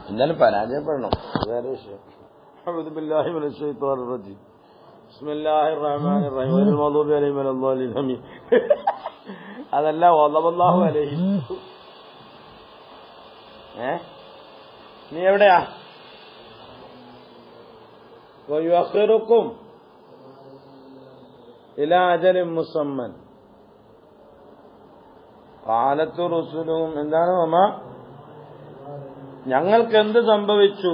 എന്നാലും പരാജയപ്പെടണം, വേറെ വിഷയം. അഊദു ബില്ലാഹി മിനശ് ശൈത്വാനിർ റജീം. ബിസ്മില്ലാഹിർ റഹ്മാനിർ റഹീം. വൽ മഗ്ദൂബി അലൈഹിം വലദ്ദാലിൻ. ആമീൻ. അതല്ല വല്ലല്ലാഹു അലൈഹി. നീ എവിടെയാ? വയുഅഖിറുക്കും ഇലാ അജലിൻ മുസമ്മൻ. ഖാലത്തു റുസുലുഹും, എന്താണ് മമ, ഞങ്ങൾക്ക് എന്ത് സംഭവിച്ചു?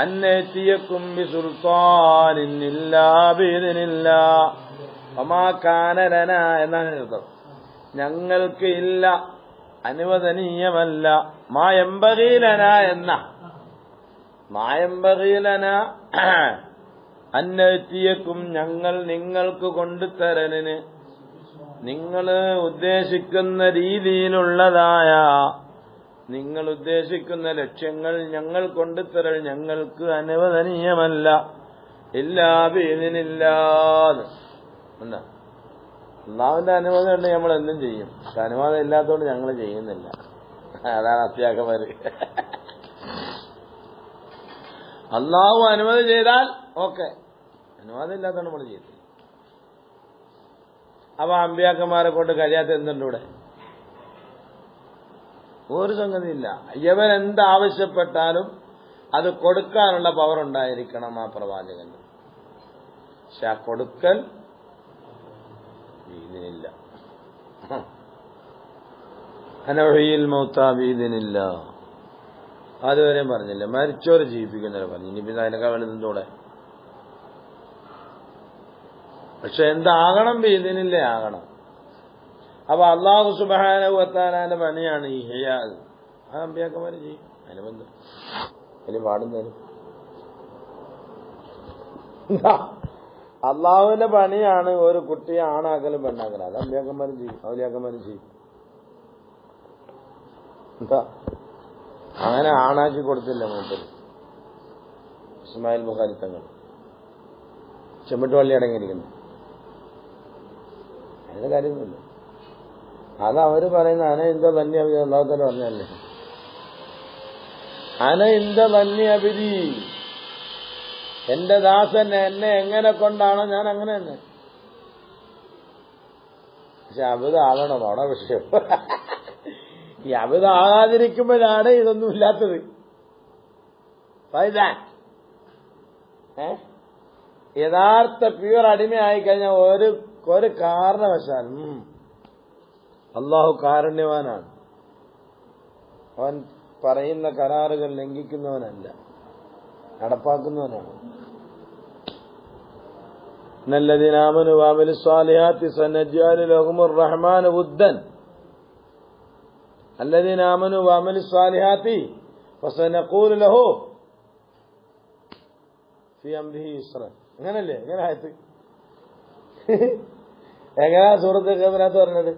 അന്നേതിയക്കും ബിസുൽത്താനിൻ ഇല്ലാ ബിഇദ്നില്ലാഹ് വമാ കാന ലനാ എന്നാണ് അർത്ഥം. ഞങ്ങൾക്ക് ഇല്ല, അനുവദനീയമല്ല, മായംബഗീലന എന്ന മായംബഗീലന അന്നേതിയക്കും ഞങ്ങൾ നിങ്ങൾക്ക് കൊണ്ടുതരലിന് നിങ്ങൾ ഉദ്ദേശിക്കുന്ന രീതിയിലുള്ളതായ, നിങ്ങൾ ഉദ്ദേശിക്കുന്ന ലക്ഷ്യങ്ങൾ ഞങ്ങൾ കൊണ്ടുതരൽ ഞങ്ങൾക്ക് അനുവദനീയമല്ല. ഇല്ലാ ബിഇദ്നില്ലാഹ്. എന്താ, അല്ലാഹുവിന്റെ അനുവാദം ഉണ്ട് നമ്മൾ എന്തും ചെയ്യും. പക്ഷെ അനുവാദം ഇല്ലാത്തതുകൊണ്ട് ഞങ്ങൾ ചെയ്യുന്നില്ല. അതാണ് അത്യാഗമാര്. അല്ലാഹു അനുമതി ചെയ്താൽ ഓക്കെ, അനുവാദം ഇല്ലാത്തതുകൊണ്ട് നമ്മൾ ചെയ്യത്തില്ല. അപ്പൊ അമ്പിയാക്കന്മാരെ കൊണ്ട് കഴിയാത്ത എന്തുണ്ട് ഇവിടെ? ഒരു സംഗതിയില്ല. ഇവൻ എന്താവശ്യപ്പെട്ടാലും അത് കൊടുക്കാനുള്ള പവർ ഉണ്ടായിരിക്കണം ആ പ്രവാചകന്. പക്ഷെ ആ കൊടുക്കൽ ബിഇദ്നില്ല. അനഹയിൽ മൗതാ ബിഇദ്നില്ല. അതുവരെയും പറഞ്ഞില്ല. മരിച്ചോര് ജീവിപ്പിക്കുന്നവരെ പറഞ്ഞു. ഇനി പിന്നെ അതിനൊക്കെ വലുതൂടെ. പക്ഷെ എന്താകണം? ബിഇദ്നില്ല ആകണം. അപ്പൊ അല്ലാഹു സുബ്ഹാനഹു വ തആലയുടെ പണിയാണ് ഈ ഹിയാ. ആ അമ്പിയാക്കന്മാര് ചെയ്യും. അനുബന്ധം അതിന് പാടുന്നതിന് അള്ളാഹുവിന്റെ പണിയാണ് ഒരു കുട്ടിയെ ആണാക്കലും പെണ്ണാക്കലും. അത് അമ്പിയാക്കന്മാരും ചെയ്യും, ഔലിയാക്കന്മാരും ചെയ്യും. എന്താ അങ്ങനെ ആണാക്കി കൊടുത്തില്ല മൂപ്പര് ഇസ്മായിൽ ബുഖാരി തങ്ങൾ. ചെമ്മിട്ട് വള്ളി അടങ്ങിയിരിക്കുന്നു. അതിന്റെ കാര്യമൊന്നുമില്ല. അത് അവര് പറയുന്ന അന ഇന്ത തന്നെ അള്ളാഹുത്തല പറഞ്ഞല്ലേ, അന ഇന്ത തന്നെ അബിരി, എന്റെ ദാസൻ എന്നെ എങ്ങനെ കൊണ്ടാണോ ഞാൻ അങ്ങനെ തന്നെ. പക്ഷെ അബിതാകണം, അവിടെ വിഷയം. ഈ അബിതാകാതിരിക്കുമ്പോഴാണ് ഇതൊന്നും ഇല്ലാത്തത്. യഥാർത്ഥ പ്യൂർ അടിമയായി കഴിഞ്ഞാൽ ഒരു കാരണവശാലും അള്ളാഹു കാരുണ്യവാനാണ്. അവൻ പറയുന്ന കരാറുകൾ ലംഘിക്കുന്നവനല്ല, നടപ്പാക്കുന്നവനാണ്. ഇന്നല്ലദീന ആമനൂ വഅമിലു സ്വാലിഹാത്തി സനജ്അലു ലഹുമുർ റഹ്മാനു വുദ്ദൻ. അല്ലദീന ആമനൂ വഅമിലു സ്വാലിഹാത്തി ഫസനഖൂലു ലഹു ഫീ അംരിഹി യുസ്റ. അങ്ങനല്ലേ? എങ്ങനെ ആയത്ത്? എങ്ങനെയാ സൂറത്ത് ഖബറിനകത്ത് പറഞ്ഞത്?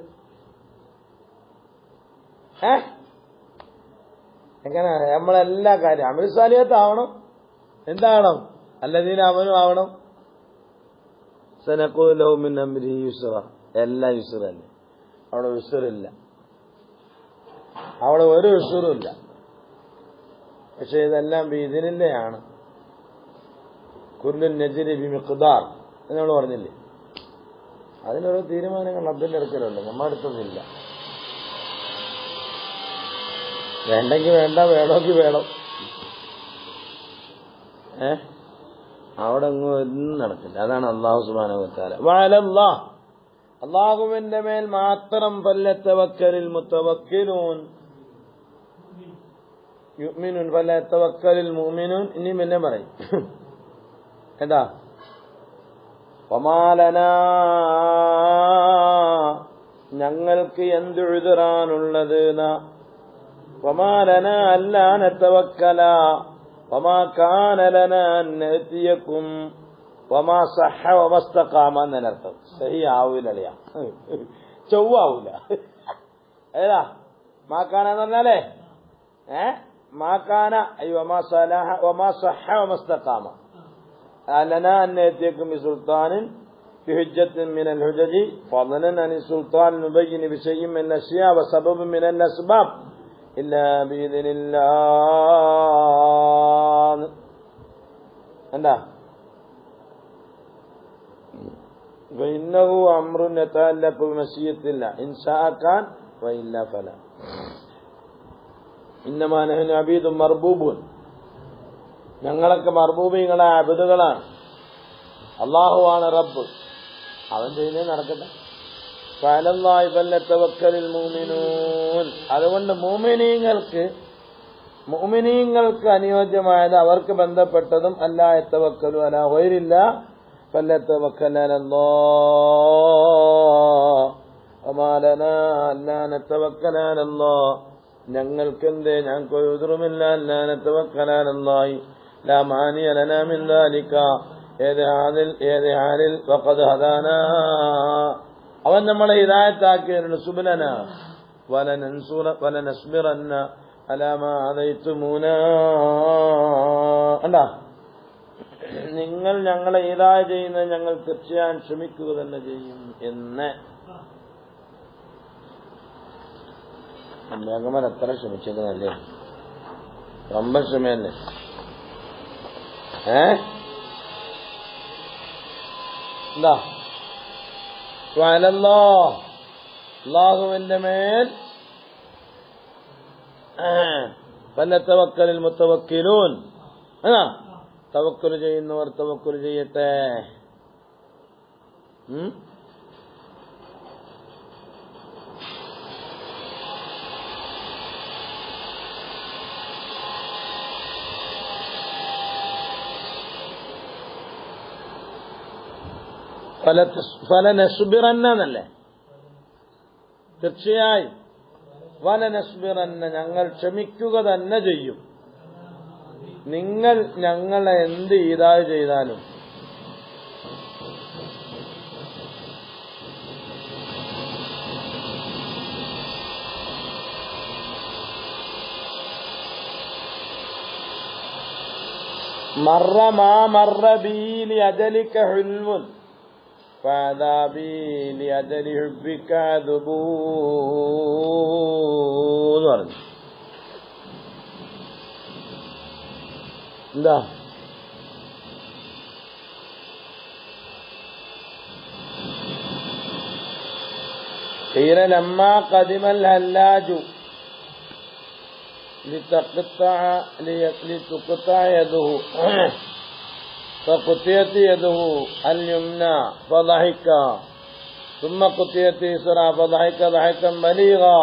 എങ്ങനെ? നമ്മളെല്ലാ കാര്യം അമലു സ്വാലിഹാത്ത് ആവണം. എന്താവണം? അല്ലദീന ആമനൂ ആവണം. സനഖൂലു ലഹു മിൻ അംരിഹി യുസ്റ. എല്ലാം യുസ്റല്ലേ. അവിടെ യുസ്റില്ല, അവിടെ ഒരു യുസ്റും ഇല്ല. പക്ഷെ ഇതെല്ലാം ബിഇദ്നില്ലയാണ്. കുല്ലുൻ നജ്രി ബിമിഖ്ദാർ എന്ന് നമ്മൾ പറഞ്ഞില്ലേ? അതിനോരോ തീരുമാനങ്ങൾ റബ്ബിന്റെ അടുക്കലുണ്ട്, നമ്മുടെ അടുത്തൊന്നുമില്ല. വേണ്ടെങ്കിൽ വേണ്ട, വേണമെങ്കിൽ വേണം. അവിടെ ഒന്നും നടക്കില്ല. അതാണ് അല്ലാഹു സുബ്ഹാനഹു വ തആല. വഅലല്ലാഹ്, അല്ലാഹുവിന്റെ മേൽ മാത്രം ഫല്യതവക്കലിൽ മുതവക്കിലൂൻ. യുഅ്മിനൂൻ ഫല്യതവക്കലിൽ മുഅ്മിനൂൻ. ഇനി പിന്നെ പറയും എന്താ? വമാലനാ, ഞങ്ങൾക്ക് എന്ത് ഉദ്റാനുള്ളത്? വമാലനാ അല്ലാ നതവക്കല വമാ കാന ലനാ നഅതിയകും വമാ സഹ വമസ്തഖാമ എന്നർത്ഥം. സഹി ആവൂലളിയാ, ചൊവ്വാവൂല. ഏതാ മാക്കാന എന്ന് പറഞ്ഞാലേ മാക്കാന വമാ സലഹ വമാ സഹ വമസ്തഖാമ ലനാ നഅതിയകും ബിസുൽത്താനിൻ ബിഹുജ്ജത്തിൻ മിനൽ ഹുജജി ഫളനൻ അനി സുൽത്താൻ നുബയ്യിന ബിശൈഇൻ മിൻ അശ്യാ വസബബൻ മിനൽ അസ്ബാബ് ഇല്ലാ ബിഇദ്നില്ലാഹ്. എന്താ ഫഇന്നഹു അംറുൻ യതഅല്ലഖു ബിമശിയത്തില്ലാഹ് ഇൻ ശാഅ കാൻ വഇല്ലാ ഫലാ. ഇന്നമാ നഹ്നു അബീദുൻ മർബൂബൂൻ. ഞങ്ങളൊക്കെ മർബൂബീങ്ങളെ അബ്ദുകളാണ്. അല്ലാഹുവാണ് റബ്ബ്. അവൻ ചെയ്യുന്നേ നടക്കട്ടെ. ഫഅലല്ലാഹി ഫല്യതവക്കലിൽ മുഅ്മിനൂൻ. അതുകൊണ്ട് മുഅ്മിനീങ്ങൾക്ക് അനുയോജ്യമായത് അവർക്ക് ബന്ധപ്പെട്ടതും അല്ലാ യതവക്കലു അലാ ഗൈരില്ലാഹ് ഫല്യതവക്കൽ അലല്ലാഹ് വമാ ലനാ അല്ലാ നതവക്കല അലല്ലാഹ്. ഞങ്ങൾക്കെന്തേ ഞങ്ങൾക്ക് ഉദ്റുമില്ല അല്ലാ നതവക്കല അലല്ലാഹി ലാ മാനിയ ലനാ മിൻ ദാലിക. ഏത് ഹാലിൽ വഖദ് ഹദാനാ. അവൻ നമ്മളെ ഹിദായത്താക്കിയവരുടെ സുബലന വലനസ്ബിറന്ന അലാ മാ അദൈതുമൂനാ. അല്ലാ നിങ്ങൾ ഞങ്ങളെ ഹിദായ ചെയ്യുന്നത് ഞങ്ങൾ തീർച്ചയായും ക്ഷമിക്കുക തന്നെ ചെയ്യും എന്ന്. അമ്പ്യാക്കന്മാർ എത്ര ക്ഷമിച്ചേക്കുന്നല്ലേ, ரொம்ப ക്ഷമയല്ലേ. എന്താ അല്ലാഹുവിന്റെ മേൽ ഫല്യതവക്കലിൽ മുതവക്കിലൂൻ. തവക്കുൽ ചെയ്യുന്നവർ തവക്കുൽ ചെയ്യട്ടെ. ഫലനസ്ബിറന്നല്ലേ, തീർച്ചയായും വലനസ്ബിറന്ന ഞങ്ങൾ ക്ഷമിക്കുക തന്നെ ചെയ്യും. നിങ്ങൾ ഞങ്ങളെ എന്ത് ഇതായി ചെയ്താലും മറ മാ മറ ബീലി അജലിക ഹുൽവുൻ ഫഅദാബി ലിഅജലി ഹുബ്ബിക ദുബൂ എന്ന് പറഞ്ഞു. എന്താ ഖീല ലമ്മാ ഖദിമൽ ഹല്ലാജു لتقطع يده فقطعت يده اليمنى فضحك ثم قطعت يسرى فضحك ضحكا بليغا.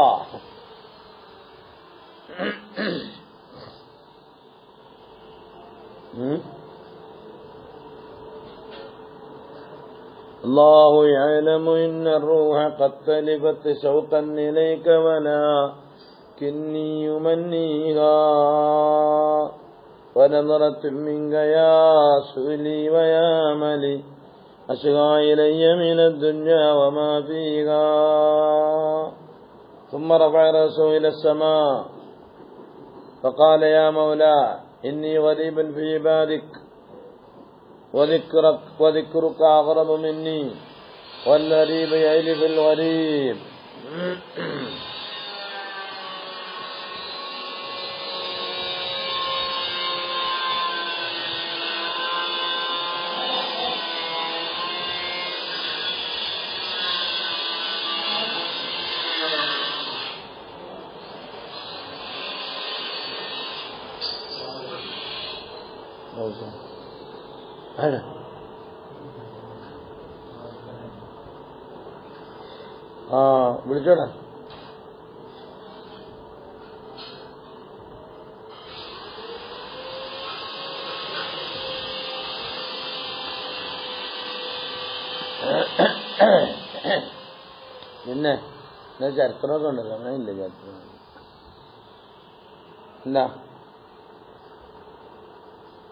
الله يعلم إن الروح قد تلفت شوقا إليك ولكني يمنيها ونظرة منك يا سؤلي ويا ملي أشغى إلي من الدنيا وما فيها. ثم رفع رأسه إلى السماء فقال يا مولاي إني غريب في عبادك وذكرك أغرب مني والغريب يعلف الغريب. വിളിച്ചോടാ. പിന്നെ ചരിത്രമൊക്കെ ഉണ്ടല്ലോ, അങ്ങനെയില്ല ചരിത്രം ഇല്ല.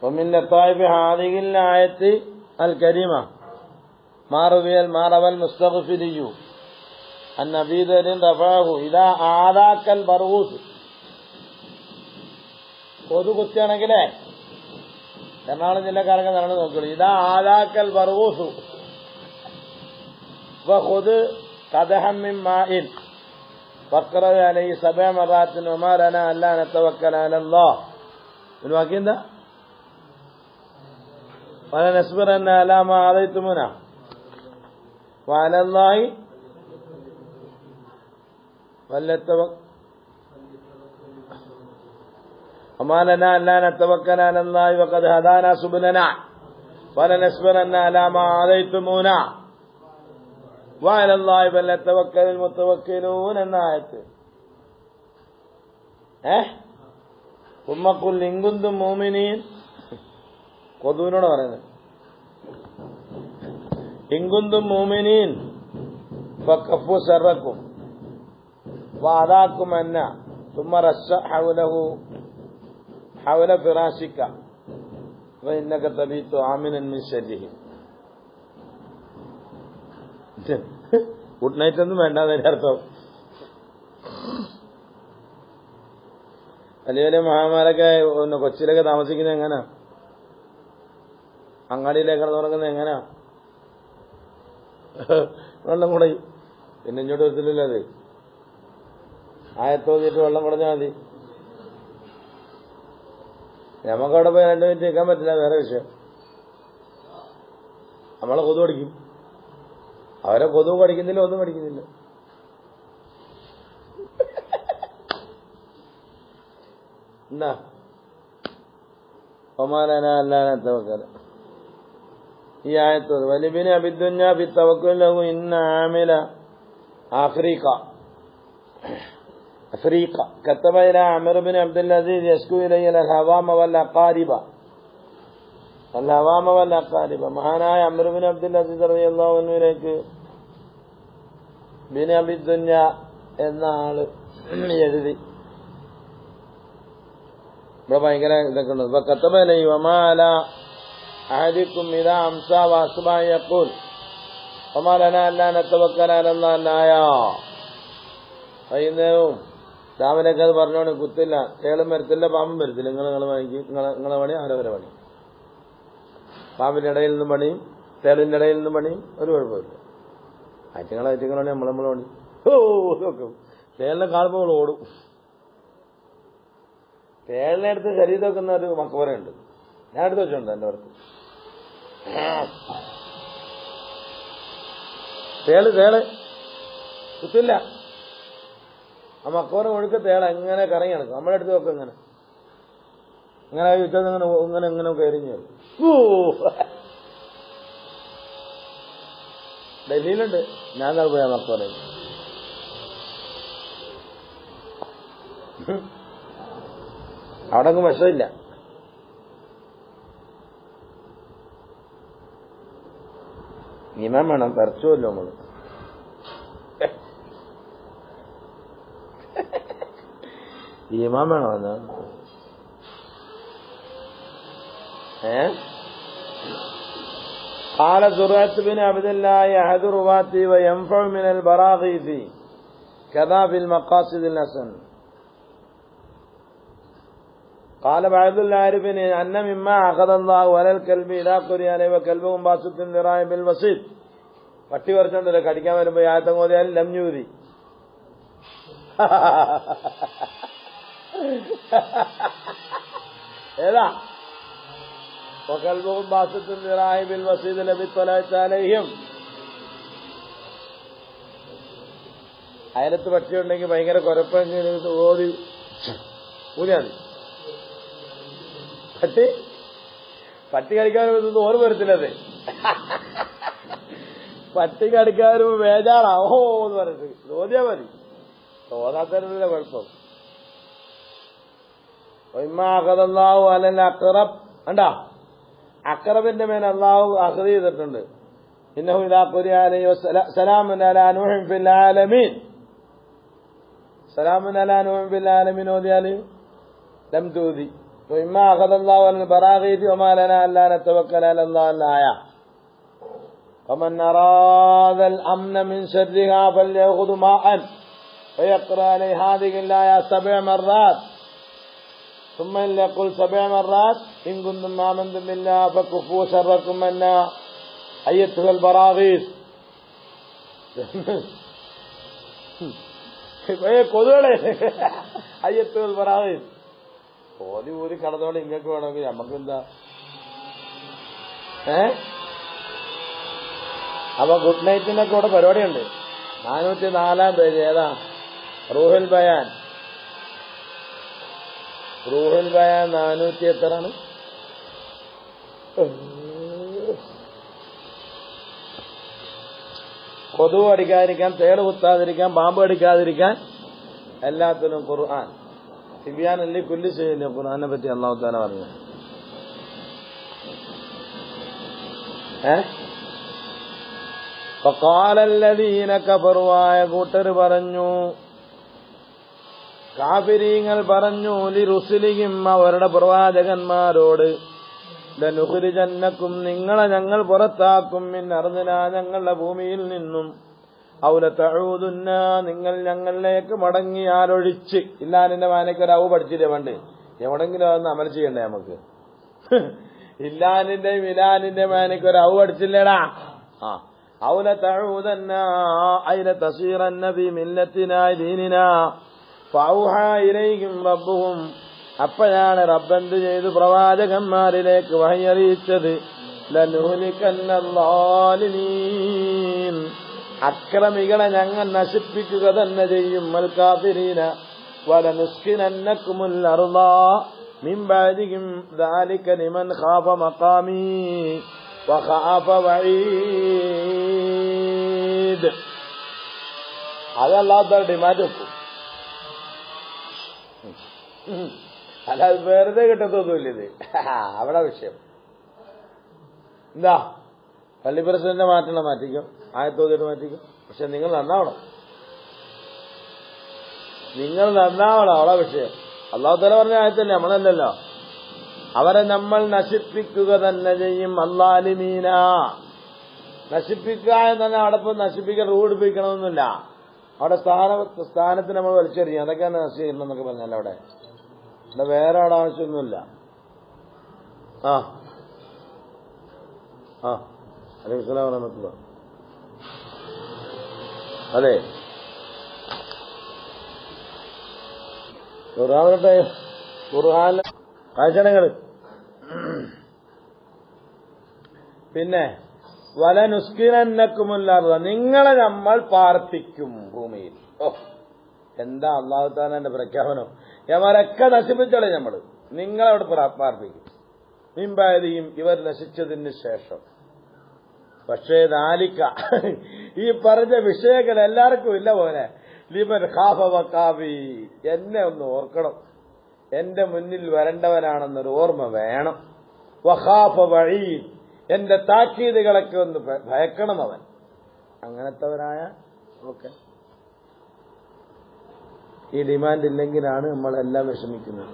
ومن لطائف هذه الآية الكريمة ما روى المستغفري أن أبي ذر رفعه إذا آذاك البرغوث. കൊതു കുത്തിയാണെങ്കിലേ എറണാകുളം ജില്ലക്കാരൊക്കെ നടന്നു നോക്കുള്ളൂ. ഇതാ ആദാക്കൽ ബർഗൂസു വഖുദ് ഖദഹം മിൻ മാഇൻ ഫഖറ അലൈഹി സബഅ മറാത്തിൻ വമാ ലനാ അല്ലാ നതവക്കല അലല്ലാഹ്. ഒരു വാക്യം എന്താ? വലനസ്ബിറന്ന അലാ മാ ആദൈതുമുനാ വഅലല്ലാഹി വമാ ലനാ അല്ലാ നതവക്കല അലല്ലാഹി വഖദ് ഹദാനാ സുബ്ലനാ വലനസ്ബിറന്ന അലാ മാ ആദൈതുമുനാ വഅലല്ലാഹി ഫലയതവക്കലിൽ മുതവക്കിലൂൻ എന്ന ആയത്ത്. ഉമ്മഖുൽ ഇൻ കുന്തും മുഅ്മിനീൻ, കൊതുവിനോട് പറയുന്നത്, ഇൻ കുന്തും മുഅ്മിനീൻ ഫകഫു ശർറക്കും വഅദാകും അന്ന ثم رش حوله حول فراشك وإنك تبيت آمنا من شره. ഗുഡ് നൈറ്റ് ഒന്നും വേണ്ട അതിന്റെ അർത്ഥം. വലിയ വലിയ മഹാന്മാരൊക്കെ കൊച്ചിയിലൊക്കെ താമസിക്കുന്നത് എങ്ങനാ? അങ്ങാടിയിലേക്ക് തുടങ്ങുന്നത് എങ്ങനാ? വെള്ളം കുടയും. പിന്നെ ഇങ്ങോട്ട് വരത്തില്ലല്ലോ അത്. ആയത്തോന്നിട്ട് വെള്ളം കുടഞ്ഞാൽ മതി. നമുക്കവിടെ പോയി 2 മിനിറ്റ് നിൽക്കാൻ പറ്റില്ല, വേറെ വിഷയം. നമ്മളെ കൊതു പഠിക്കും. അവരെ കൊതുവ് പഠിക്കുന്നില്ല, ഒന്നും പഠിക്കുന്നില്ല. എന്താ ഒമാലന അല്ലാത്ത ഈ ആയത്തോട് വലിബിന് അബിദ്ദുന്യ ബി തവക്കുല്ലഹു ഇന്ന ആമില ആഫ്രീഖ كتب إلى عمرو بن عبد العزيز يشكو إليه الهوام والأقارب. മഹാനായ അംർ ബിൻ അബ്ദുൽ അസീസ് റളിയല്ലാഹു അൻഹുവിലേക്ക് ബിൻ അബിദ്ദുന്യ എന്ന ആള് എഴുതി. ഇവിടെ ഭയങ്കര ഇതൊക്കെ ഉണ്ട്. كتب إليه وما على أحدكم إذا أمسى وأصبح يقول وما لنا ألا نتوكل على الله الآية. വൈകുന്നേരവും രാവിലെയൊക്കെ അത് പറഞ്ഞോണ്ട് കുത്തില്ല, തേളും വരത്തില്ല, പാമ്പും വരത്തില്ല. നിങ്ങളെ പണി അവരവരെ പണി. പാമ്പിന്റെ ഇടയിൽ നിന്നും പണിയും തേളിന്റെ ഇടയിൽ നിന്നും പണിയും ഒരു കുഴപ്പമില്ല. ഐറ്റങ്ങളാണ് നമ്മളെ പണി. നോക്കും തേളിനെ കാണുമ്പോൾ ഓടും. തേളിനെ എടുത്ത് ശരീരം വെക്കുന്ന ഒരു മക്കവരുണ്ട്, ഞാൻ എടുത്ത് വെച്ചിട്ടുണ്ട് എന്റെ അടുത്ത്. തേള് കുത്തില്ല. ആ മക്കോനെ ഒഴുക്ക് തേള എങ്ങനെ കറങ്ങി നടക്കും. നമ്മുടെ അടുത്ത് നോക്കും ഇങ്ങനെ ഇങ്ങനെ യുദ്ധം ഇങ്ങനെ കരിഞ്ഞു. ഡൽഹിയിലുണ്ട്, ഞാൻ പോയ മക്കോനെ. അവിടെ ഒന്നും വിഷമില്ല. ഈമാൻ വേണം, പറിച്ചുമല്ലോ നമ്മള്. ഈമാൻ വേണോ എന്ന് قال زرعة بن عبد الله أحد رواتي وينفع من البراغيث كذا في المقاصد الحسن. قال بعض العارفين أن مما أخذ الله على الكلب إذا قرئ عليه وكلبهم باسط ذراعه بالوسيط. പട്ടി കുറച്ചുണ്ടല്ലോ, കടിക്കാൻ വരുമ്പോ ആയത്തം ഓതിയാൽ ലം യൂതി. ഏതാ وكلبهم باسط ذراعه بالوسيط الذي اطلعت عليهم. അയലത്ത് പക്ഷി ഉണ്ടെങ്കിൽ ഭയങ്കര കുഴപ്പമെങ്കിൽ ഓടി ഊതിയാൽ പട്ടി കടിക്കാൻ വരുന്നത് ഓർമ്മ വരത്തില്ലത്. പട്ടി കടിക്കാൻ വരുമ്പോ ബേജാറാ ഓഹോ എന്ന് പറഞ്ഞിട്ട് ഓതിയാ മതി. തോന്നാത്തതിനുള്ള കുഴപ്പം. കണ്ടാ അക്റബിന്റെ മേൽ അള്ളാഹു അഖദ് ചെയ്തിട്ടുണ്ട്. ഇന്നഹു ഇദാ ഖുരിഅ അലൈഹി സലാമുൻ അലാ നൂഹിൻ ഫിൽ ആലമീൻ. സലാമുൻ അലാ നൂഹിൻ ഫിൽ ആലമീൻ ഓതിയാൽ ലം തൂതി. وإما أخذ الله على البراغيث وما لنا ألا نتوكل على الله الآية. فمن أراد الأمن من شرها فليأخذ ماء ويقرأ عليه هذه الآية 7 مرات ثم يقول 7 مرات إن كنتم آمنتم بالله فكفوا شركم منا أيتها البراغيث. കൊതുകളെ അയ്യത്തുകൾ പറയാതെ ഓതി ഊരി കടന്നോടെ ഇങ്ങക്ക് വേണമെങ്കിൽ നമ്മക്കെന്താ. അപ്പൊ ഗുഡ് നൈറ്റിനൊക്കെ ഇവിടെ പരിപാടിയുണ്ട്. 404 പേജ് ഏതാ? റൂഹുൽ ബയാൻ. റൂഹുൽ ബയാൻ 400 എത്രയാണ്? കൊതുവ് അടിക്കാതിരിക്കാൻ, തേള് കുത്താതിരിക്കാൻ, പാമ്പ് അടിക്കാതിരിക്കാൻ എല്ലാത്തിനും ഖുർആൻ. തിബിയാനല്ലി കുല്ലി ചെയ്യില്ല. ഖുർആനെ പറ്റി അല്ലാഹു തആല പറഞ്ഞു. ഫഖാലല്ലദീന കഫറു, ആയ കൂട്ടർ പറഞ്ഞു, കാഫിരീങ്ങൾ പറഞ്ഞു, ലിറുസുലിഹിം, അവരുടെ പ്രവാചകന്മാരോട്, ലനുഖ്രിജന്നക്കും, നിങ്ങളെ ഞങ്ങൾ പുറത്താക്കും, മിൻ അർദിനാ, ഞങ്ങളുടെ ഭൂമിയിൽ നിന്നും, ഔ ലതഊദുന്ന, നിങ്ങൾ ഞങ്ങളിലേക്ക് മടങ്ങിയാലൊഴിച്ച്. ഇല്ലാനിന്റെ മാനയ്ക്ക് ഒരു ഔ പഠിച്ചില്ലേ പണ്ട്? എവിടെങ്കിലും അതൊന്ന് അമൽ ചെയ്യണ്ടേ നമുക്ക്? ഇല്ലാനിന്റെയും ഇലാനിന്റെ മാനയ്ക്ക് ഒരു ഔ പഠിച്ചില്ലേടാ? ഔ ലതഊദന്ന ഐ ലതസീറന്ന ഫീ മില്ലത്തിനാ ദീനിനാ ഫൗഹാ ഇലൈഹിം റബ്ബുഹും, അപ്പോഴാണ് റബ്ബെന്ത് ചെയ്തു? പ്രവാചകന്മാരിലേക്ക് വഹയറിയിച്ചത്, ലനുഹ്ലികന്നല്ലാലിമീൻ, അക്രമികളെ ഞങ്ങൾ നശിപ്പിക്കുക തന്നെ ചെയ്യും, അൽ കാഫിരീന വലനുസ്കിനന്നകുമുൽ അർള മിൻ ബഅദിഹിം ദാലിക ലിമൻ ഖാഫ മഖാമി വഖാഫ വഈദ്. അത് അല്ലാഹു തആല ഡിമാൻഡ് വെക്കും. അല്ലാതെ വെറുതെ കിട്ടത്തൊന്നുമില്ല ഇത്. അവിടെ വിഷയം എന്താ? പള്ളി പ്രസിഡന്റ് മാറ്റിക്കോ, ആയത്തോതിട്ട് മാറ്റിക്കോ, പക്ഷെ നിങ്ങൾ നന്നാവണം. അവിടെ വിഷയം. അല്ലാഹു തആല പറഞ്ഞ ആയത്തല്ലേ, നമ്മളല്ലല്ലോ. അവരെ നമ്മൾ നശിപ്പിക്കുക തന്നെ ചെയ്യും. അല്ലാലിമീന, നശിപ്പിക്കുക എന്നല്ല. അവിടെ ഇപ്പം നശിപ്പിക്കാൻ റൂഡിപ്പിക്കണമെന്നില്ല. അവിടെ സ്ഥാനത്തിന് നമ്മൾ വലിച്ചെറിയും. അതൊക്കെയാണ് നശീകരണം എന്നൊക്കെ പറഞ്ഞല്ലോ. അവിടെ വേറെ അവിടെ ആവശ്യമൊന്നുമില്ല. അലൈഹി സ്വലാം വറഹ്മത്തുള്ളാ. അതെ, ഖുർആൻ കാഴ്ചകൾ. പിന്നെ വലനുസ്കിനന്നകുമുൽ, നിങ്ങളെ നമ്മൾ പാർപ്പിക്കും ഭൂമിയിൽ. എന്താ അല്ലാഹു തആലയുടെ പ്രഖ്യാപനം? യവരൊക്കെ നശിപ്പിച്ചോളെ നമ്മൾ, നിങ്ങളവിടെ പാർപ്പിക്കും. മിൻബഅദിഹിം, ഇവർ നശിച്ചതിന് ശേഷം. പക്ഷേ ദാലിക, ഈ പറഞ്ഞ വിഷയങ്ങൾ എല്ലാവർക്കും ഇല്ല പോലെ. ലിമൻ ഖാഫ വഖാഫി, എന്നെ ഒന്ന് ഓർക്കണം, എന്റെ മുന്നിൽ വരേണ്ടവനാണെന്നൊരു ഓർമ്മ വേണം. വഖാഫ വഈദ്, എന്റെ താക്കീതുകളൊക്കെ ഒന്ന് ഭയക്കണം അവൻ. അങ്ങനത്തെവരായ ഓക്കെ. ഈ ഡിമാൻഡ് ഇല്ലെങ്കിലാണ് നമ്മളെല്ലാം വിഷമിക്കുന്നത്.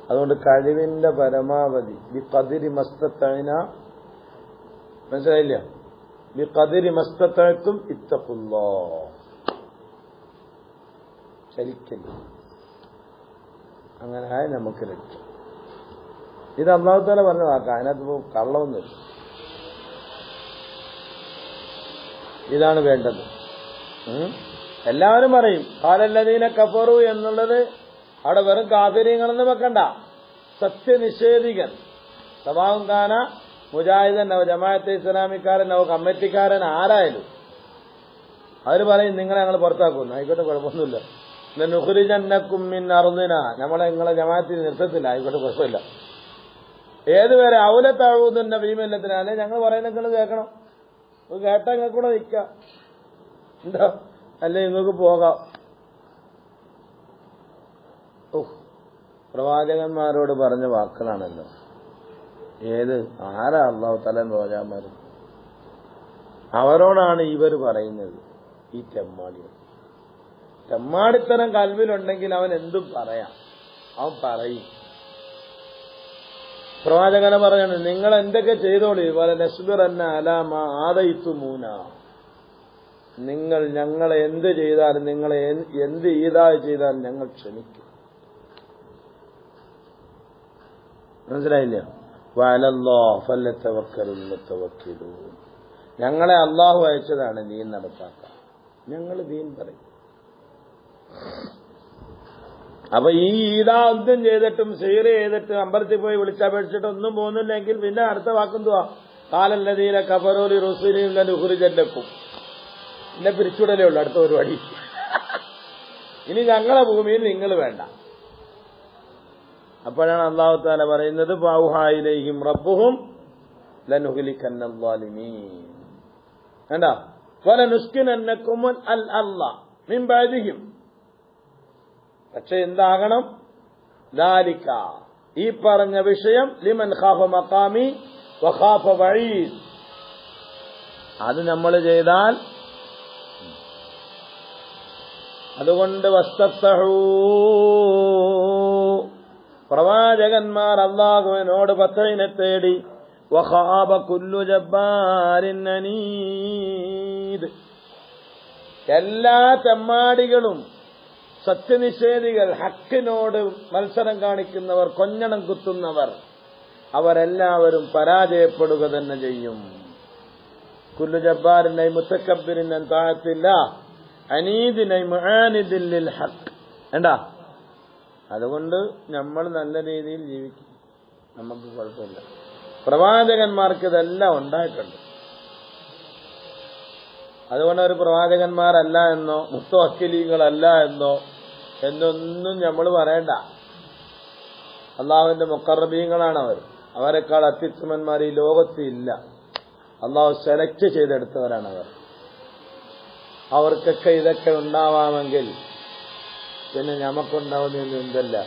അതുകൊണ്ട് കഴിവിന്റെ പരമാവധി ബിഖദ്രി മസ്തതഅന, മനസ്സിലായില്ല? ബിഖദ്രി മസ്തതഅതും ഇത്തഖുല്ലാഹ്, ചലിക്കല്ല. അങ്ങനെ ആയ നമുക്ക് രക്ഷ. ഇത് അല്ലാഹു തആല പറഞ്ഞ വാക്കാ, അതിനകത്ത് കള്ളമൊന്നുമില്ല. ഇതാണ് വേണ്ടത്. എല്ലാവരും പറയും ഖാലല്ലദീന കഫറു എന്നുള്ളത് അവിടെ വെറും കാഫിരീങ്ങളെന്ന് വെക്കണ്ട. സത്യനിഷേധികൻ, സവാഉൻ കാന മുജാഹിദൻ നവ ജമാഅത്തെ ഇസ്ലാമിക്കാരൻ നവ കമ്മിറ്റിക്കാരൻ ആരായാലും അവർ പറയും നിങ്ങളെ ഞങ്ങൾ പുറത്താക്കുന്നു. ആയിക്കോട്ടെ, കുഴപ്പമൊന്നുമില്ല. ലനുഖ്രിജന്നകും മിൻ അർദിന, നമ്മളെ നിങ്ങളെ ജമാഅത്തിൽ നിർത്തത്തില്ല. ആയിക്കോട്ടെ, കുഴപ്പമില്ല. ഏതുവരെ? ഔലതഊദുന്ന ഫീ മില്ലത്തിനാ, അല്ലെ ഞങ്ങൾ പറയുന്നത് നിങ്ങൾ കേൾക്കണം. കേട്ടാ നിങ്ങൾക്ക് കൂടെ നിൽക്കാം, എന്താ? അല്ലെ നിങ്ങൾക്ക് പോകാം. പ്രവാചകന്മാരോട് പറഞ്ഞ വാക്കുകളാണല്ലോ. ഏത്? ആരാ? അല്ലാഹു തആല പ്രവാചകന്മാർ. അവരോടാണ് ഇവർ പറയുന്നത്. ഈ തെമ്മാടിത്തരം കൽവിലുണ്ടെങ്കിൽ അവൻ എന്തും പറയാം, അവൻ പറയും. പ്രവാചകനെ പറയാണ്, നിങ്ങൾ എന്തൊക്കെ ചെയ്തോളി, വല നസ്ബിറന്ന അലാ മാ ആദൈതുമൂന, നിങ്ങൾ ഞങ്ങളെ എന്ത് ചെയ്താലും, നിങ്ങളെ എന്ത് ഈദാ ചെയ്താലും ഞങ്ങൾ ക്ഷമിക്കും. മനസ്സിലായില്ല? വഅലല്ലാഹി ഫല്യതവക്കലുൽ അപ്പൊ ഈ ഈദാദ്യം ചെയ്തിട്ടും സീർ ചെയ്തിട്ടും അമ്പലത്തിൽ പോയി വിളിച്ചപേക്ഷിച്ചിട്ട് ഒന്നും പോകുന്നില്ലെങ്കിൽ പിന്നെ അടുത്ത വാക്കെന്തുവാ? കാലല്ലതീല കബറോലി റുസൂലിയും ലുഹുറിജല്ലക്കും. എന്നെ പിരിച്ചുവിടലേ ഉള്ളൂ അടുത്ത പരിപാടി. ഇനി ഞങ്ങളെ ഭൂമിയിൽ നിങ്ങൾ വേണ്ട. അപ്പോഴാണ് അല്ലാഹു തആല പറയുന്നത് ഫൗഹായിലൈഹിം റബ്ബുഹും ലനുഹ്ലികന്നൽ-ളാലിമീൻ. കണ്ടോ? വലനുസ്കിനന്നകും അൽ-അർള മിൻ ബഅദിഹിം. പക്ഷെ എന്താകണം? ദാലിക, ഈ പറഞ്ഞ വിഷയം, ലിമൻ ഖാഫ മഖാമി വഖാഫ വഈദ്. അത് നമ്മൾ ചെയ്താൽ, അതുകൊണ്ട് വസ്തഫ്തഹൂ, പ്രവാചകന്മാർ അല്ലാഹുവിനോട് ഫത്ഹിനെ തേടി. വഖാബ കുല്ലു ജബ്ബാരിൻ അനീദ്, എല്ലാ തെമ്മാടികളും, സത്യനിഷേധികൾ, ഹക്കിനോട് മത്സരം കാണിക്കുന്നവർ, കൊഞ്ഞണം കുത്തുന്നവർ, അവരെല്ലാവരും പരാജയപ്പെടുക തന്നെ ചെയ്യും. കുല്ലു ജബ്ബാരിൻ മുതകബ്ബിരിൻ അൻ തഅത്തില്ലാ അനീദിൻ മുആനിദിൻ ലിൽ ഹഖ്. എന്താ? അതുകൊണ്ട് നമ്മൾ നല്ല രീതിയിൽ ജീവിക്കും, നമുക്ക് കുഴപ്പമില്ല. പ്രവാചകന്മാർക്ക് ഇതെല്ലാം ഉണ്ടായിട്ടുണ്ട്. അതുകൊണ്ട് ഒരു പ്രവാചകന്മാരല്ല എന്നോ മുത്തവക്കിലീങ്ങളല്ല എന്നൊന്നും നമ്മൾ പറയണ്ട. അള്ളാഹുവിന്റെ മുഖറബീങ്ങളാണ് അവർ. അവരെക്കാൾ അത്യുത്തമന്മാർ ഈ ലോകത്ത് ഇല്ല. അള്ളാഹു സെലക്ട് ചെയ്തെടുത്തവരാണ് അവർ. അവർക്കൊക്കെ ഇതൊക്കെ ഉണ്ടാവാമെങ്കിൽ പിന്നെ നമുക്കുണ്ടാവുന്ന എന്തല്ല.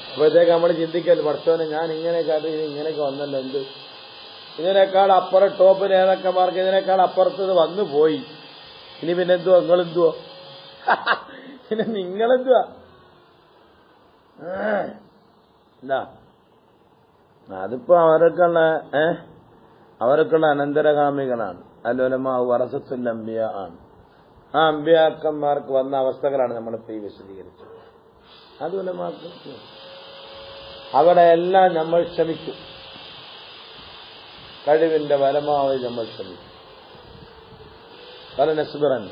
അപ്പോഴത്തേക്ക് നമ്മൾ ചിന്തിക്കല്ലോ, പഠിച്ചവനെ ഞാൻ ഇങ്ങനെയൊക്കെ ഇങ്ങനെയൊക്കെ വന്നല്ലോ, എന്ത് ഇതിനേക്കാൾ അപ്പുറം ടോപ്പ് നേതാക്കന്മാർക്ക് ഇതിനേക്കാൾ അപ്പുറത്ത് വന്നു പോയി. ഇനി പിന്നെ എന്തുവാ? നിങ്ങളെന്തുവാ? പിന്നെ നിങ്ങളെന്തുവാ? എന്താ? അതിപ്പോ അവർക്കുള്ള അനന്തരഗാമികളാണ്. അലുലമാ വറസത്തുൽ അംബിയാ ആണ്. ആ അമ്പിയാക്കന്മാർക്ക് വന്ന അവസ്ഥകളാണ് നമ്മളിപ്പോ ഈ വിശദീകരിച്ചത്. അത് ഉലമാക്ക് അവിടെ എല്ലാം നമ്മൾ ശ്രമിക്കും, കഴിവിന്റെ പരമാവധി നമ്മൾ ശ്രമിക്കും. പല നസ്ബറൻ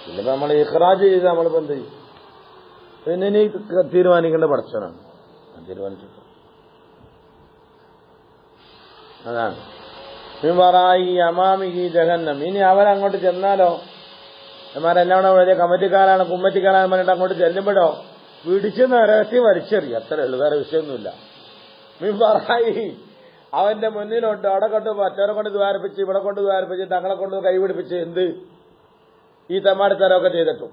ഇന്നിപ്പോ നമ്മൾ ഇഖ്റാജ് ചെയ്ത് നമ്മളിപ്പോ എന്ത് ചെയ്യും? പിന്നെ ഇനി തീരുമാനിക്കേണ്ട പടച്ചവനാണ്. തീരുമാനിച്ചിട്ട് അതാണ് ഈ അമാമിഹി ജഹന്നം. ഇനി അവരങ്ങോട്ട് ചെന്നാലോ? അവന്മാരെല്ലാം കൂടെ വലിയ കമ്മിറ്റിക്കാരാണ്, കുമ്മറ്റിക്കാരാണ് പറഞ്ഞിട്ട് അങ്ങോട്ട് ചെല്ലുമ്പോഴോ പിടിച്ച് നിരത്തി വലിച്ചെറിയും. അത്രേ ഉള്ളൂ, വേറെ വിഷയമൊന്നുമില്ല. മിമ്പറായി അവന്റെ മുന്നിലുണ്ട്. അവിടെ കൊണ്ട് മറ്റവരെ കൊണ്ട് ദ്വാരിപ്പിച്ച്, ഇവിടെ കൊണ്ട് ദ്വാരിപ്പിച്ച്, തങ്ങളെ കൊണ്ട് കൈപിടിപ്പിച്ച്, എന്ത് ഈ തെമ്മാടിത്തരമൊക്കെ ചെയ്തിട്ടും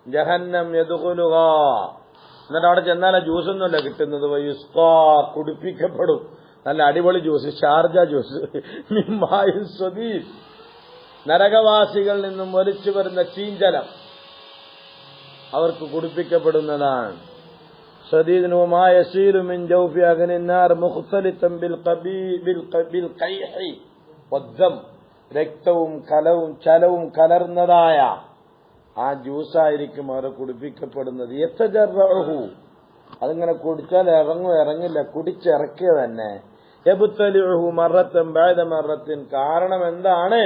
ജഹന്നം യദ്ഖുലുഹ. എന്നിട്ട് അവിടെ ചെന്നാലേ ജ്യൂസൊന്നുമല്ല കിട്ടുന്നത്, യുസ്ഖാ, കുടിപ്പിക്കപ്പെടും. നല്ല അടിപൊളി ജ്യൂസ്, ഷാർജ ജ്യൂസ്. മിമ്മായിൻ സ്വദീദ്, നരകവാസികളിൽ നിന്നും ഒലിച്ചു വരുന്ന ചീഞ്ചലം അവർക്ക് കുടിപ്പിക്കപ്പെടുന്നതാണ്. സദീദിനു മാ യസീലു മിൻ ജൗഫി അഗ്നിന്നാർ മുഖ്തലിതൻ ബിൽ ഖൈഹി വദ്ദം, രക്തവും ചലവും കലർന്നതായ ആ ജ്യൂസായിരിക്കും അവർ കുടിപ്പിക്കപ്പെടുന്നത്. യതജറഹു, അതിങ്ങനെ കുടിച്ചാൽ ഇറങ്ങില്ല, കുടിച്ചിറക്കിയ തന്നെ. യബ്തലിഹു മറത്തൻ ബഅദ മറത്തിൻ, കാരണം എന്താണ്?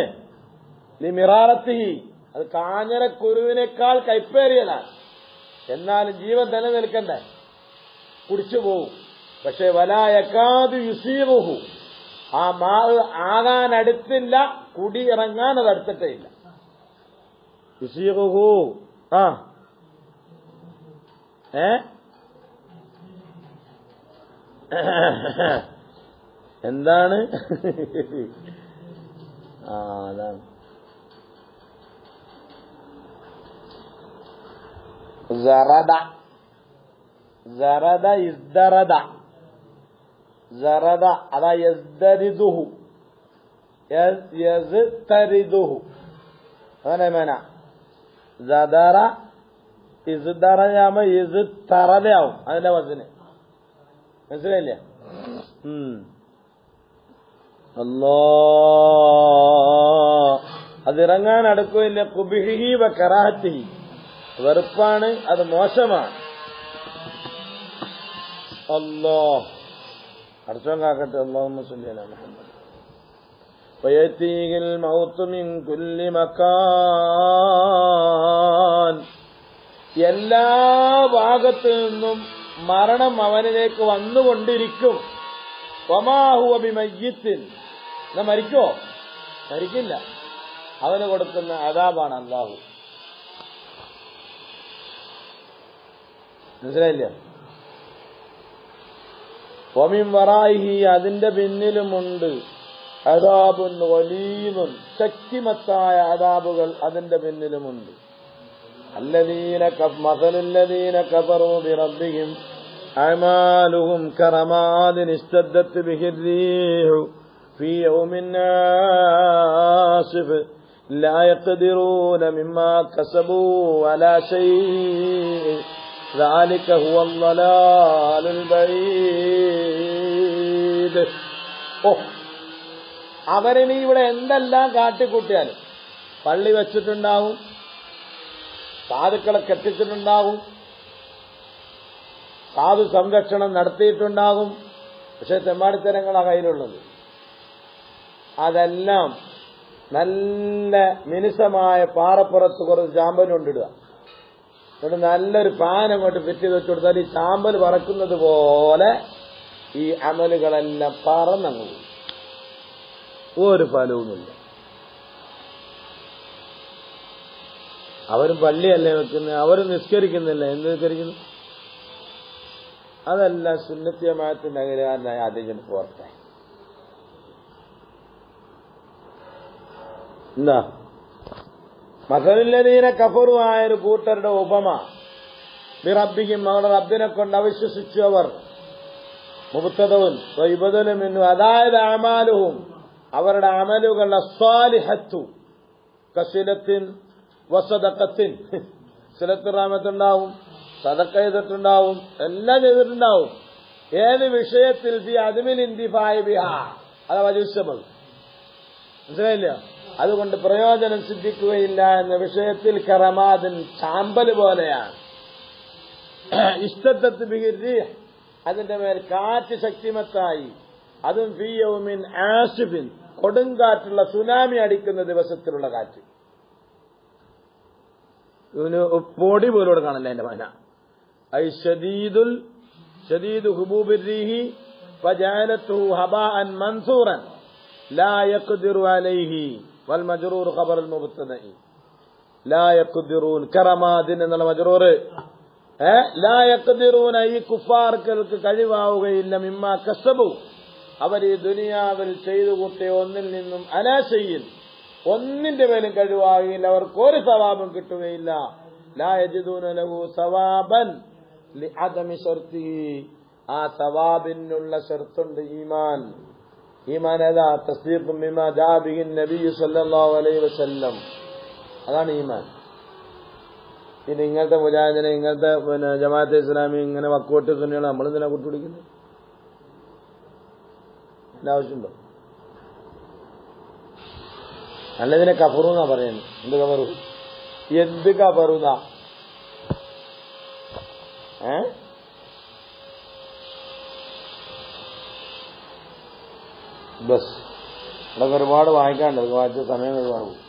ലിമിറാറത്തിഹി, അത് കാഞ്ഞരക്കുരുവിനേക്കാൾ കൈപ്പേറിയതാണ്. എന്നാലും ജീവൻ നിലനിൽക്കണ്ടേ, കുടിച്ചു പോവും. പക്ഷെ വലാ യകാദു യുസീറുഹു, ആ മാ ആകാനടുത്തില്ല, കുടി ഇറങ്ങാൻ അത് അടുത്തിട്ടേ ഇല്ല. യുസീറുഹു, എന്താണ്? അതാണ് സറദ, ഇസ്ദറദ, സറദ അതാ യസ്ദരിദുഹു, യസ്തരിദുഹു, അങ്ങനെ മേന. സദറ ഇസ്ദറയാകുമ്പോ ഇസ്തറദയാവും അതിന്റെ വസന്, മനസ്സിലായില്ലേ? അല്ലാ, അതിറങ്ങാൻ അടുക്കില്ല. കുബിഹി വ കറാഹത്തിഹി, വെറുപ്പാണ്, അത് മോശമാണ്. അല്ലാഹ് അടച്ചോൻ കാക്കട്ടെ. അല്ലാഹുമ്മ സ്വല്ലി അലാ മുഹമ്മദ്. വയതീഹിൽ മൗതു മിൻ കുല്ലി മകാൻ, എല്ലാ ഭാഗത്തു നിന്നും മരണം അവനിലേക്ക് വന്നുകൊണ്ടിരിക്കും. വമാ ഹുവ ബിമയ്യിത്തിൻ, എന്നാ മരിക്കോ? മരിക്കില്ല. അവന് കൊടുക്കുന്ന അദാബാണ് അല്ലാഹു. മനസ്സിലായില്ല? വമിൻ വറായിഹി, അതിന്റെ പിന്നിലുമുണ്ട് അദാബുൻ വലീമുൻ, ശക്തിമത്തായ അദാബുകൾ അതിന്റെ പിന്നിലുമുണ്ട്. മസലുല്ലദീന കഫറൂ ബിറബ്ബിഹിം അഅമാലുഹും കറമാദിൻ ഇസ്തദ്ദത് ബിഹിർ-റീഹു ഫീ യൗമിൻ ആസിഫ് ലാ യഖ്ദിറൂന മിമ്മാ കസബൂ അലാ ശൈഇൻ ذلك هو الضلال البعيد. അവരിനി ഇവിടെ എന്തെല്ലാം കാട്ടിക്കൂട്ടിയാലും, പള്ളി വെച്ചിട്ടുണ്ടാവും, സാധുക്കളെ കെട്ടിച്ചിട്ടുണ്ടാകും, സാധു സംരക്ഷണം നടത്തിയിട്ടുണ്ടാകും, പക്ഷെ തെമ്മാടിത്തരങ്ങളാ കയ്യിലുള്ളത്. അതെല്ലാം നല്ല മിനുസമായ പാറപ്പുറത്ത് കുറച്ച് ചാമ്പൽ കൊണ്ടിടുക, എന്നിട്ട് നല്ലൊരു പാൻ അങ്ങോട്ട് ഫിറ്റ് ചെയ്ത് വെച്ചു കൊടുത്താൽ ഈ ചാമ്പൽ പറക്കുന്നത് പോലെ ഈ അമലുകളെല്ലാം പറന്നങ്ങ് പോകും. ഒരു ഫലവുമില്ല. അവരും പള്ളിയല്ലേ വെക്കുന്നത്, അവരും നിസ്കരിക്കുന്നില്ല. എന്ത് നിസ്കരിക്കുന്നു? അതെല്ലാം സുന്നത്ത് ജമാഅത്തിന്റെ അഖിലുകാരനായ അദ്ദേഹം പോർട്ടെ. എന്താ മസലുല്ലദീന കഫറു ആയൊരു കൂട്ടരുടെ ഉപമ ബിറബ്ബിഹിം, അവരുടെ റബ്ബിനെ കൊണ്ട് അവിശ്വസിച്ചു അവർ. മുബ്തദഉൻ വയുബദലു മിൻഹു, അതായത് അഅമാലുഹും, അവരുടെ അമലുകൾ അസ്സാലിഹത്തു കസിലത്തിൻ വസദഖത്തിൻ, സിലത്തുർ റഹ്മത്തുണ്ടാവും, സദഖ ചെയ്തിട്ടുണ്ടാവും, എല്ലാം ചെയ്തിട്ടുണ്ടാവും. ഏത് വിഷയത്തിൽ ഫി അദ്മിൽ ഇന്തിഫാഇ ബിഹാ, അതാ വജുസബൽ. മനസ്സിലായില്ല? അതുകൊണ്ട് പ്രയോജനം സിദ്ധിക്കുകയില്ല എന്ന വിഷയത്തിൽ കറമാദിൻ, ചാമ്പൽ പോലെയാണ്. ഇസ്തദ്ദത് ബിഹിർ-റീഹ്, അതിന്റെ മേൽ കാറ്റ് ശക്തിമത്തായി. അതും ഫീ യൗമിൻ ആസിഫിൻ, കൊടുങ്കാറ്റുള്ള സുനാമി അടിക്കുന്ന ദിവസത്തിലുള്ള കാറ്റ്. ഇവന് പൊടി പോലോട് കാണില്ല എന്റെ മന. ഐ ശദീദു ഹുബൂബിർ-റീഹി ഫജഅലതുഹു ഹബാഅൻ മൻസൂറൻ ലാ യഖ്ദിറു അലൈഹി വൽ മജ്റൂർ ഖബറുൽ മുബ്തദഇ ലാ യഖ്ദിറൂൻ, കറമാദിൻ എന്നുള്ള മജ്റൂർ. ലാ യഖ്ദിറൂന, ഈ കുഫാറുകൾക്ക് കഴിവാവുകയില്ല. മിമ്മാ കസബു, അവർ ഈ ദുനിയാവിൽ ചെയ്തു കൂട്ടിയ ഒന്നിൽ നിന്നും, അലാ ശൈഇൻ, ഒന്നിന്റെ മേലും കഴിവാകില്ല, അവർക്ക് ഒരു സവാബും കിട്ടുകയില്ല. ലാ യജിദൂന ലഹു സവാബൻ ലിഅദമി ശർത്തിഹി, ആ സവാബിനുള്ള ഷർത്തുണ്ട് ഈമാൻ. ഈമാൻ ഏതാ? തസ്ദീഖും ബിമാ ജാഅ ബിഹി നബി സല്ലല്ലാഹു അലൈഹി വസല്ലം, അതാണ് ഈമാൻ. പിന്നെ ഇങ്ങനത്തെ മുജാഹിദിന, ഇങ്ങനത്തെ ജമാഅത്തെ ഇസ്ലാമി, ഇങ്ങനെ വക്കോട്ട് സുന്നികൾ നമ്മളെന്തിനാ കൂട്ടുപിടിക്കുന്നത്? എന്റെ ആവശ്യമുണ്ടോ? നല്ലതിനെ കഫറുന്നാ പറയുന്നത്. എന്ത് കഫറു? എന്ത് കഫറുന്നാ? ബസ് ഇവിടെ ഒരുപാട് വായിക്കാണ്ട്, വായിച്ച സമയം ഒരുപാട് പോകും.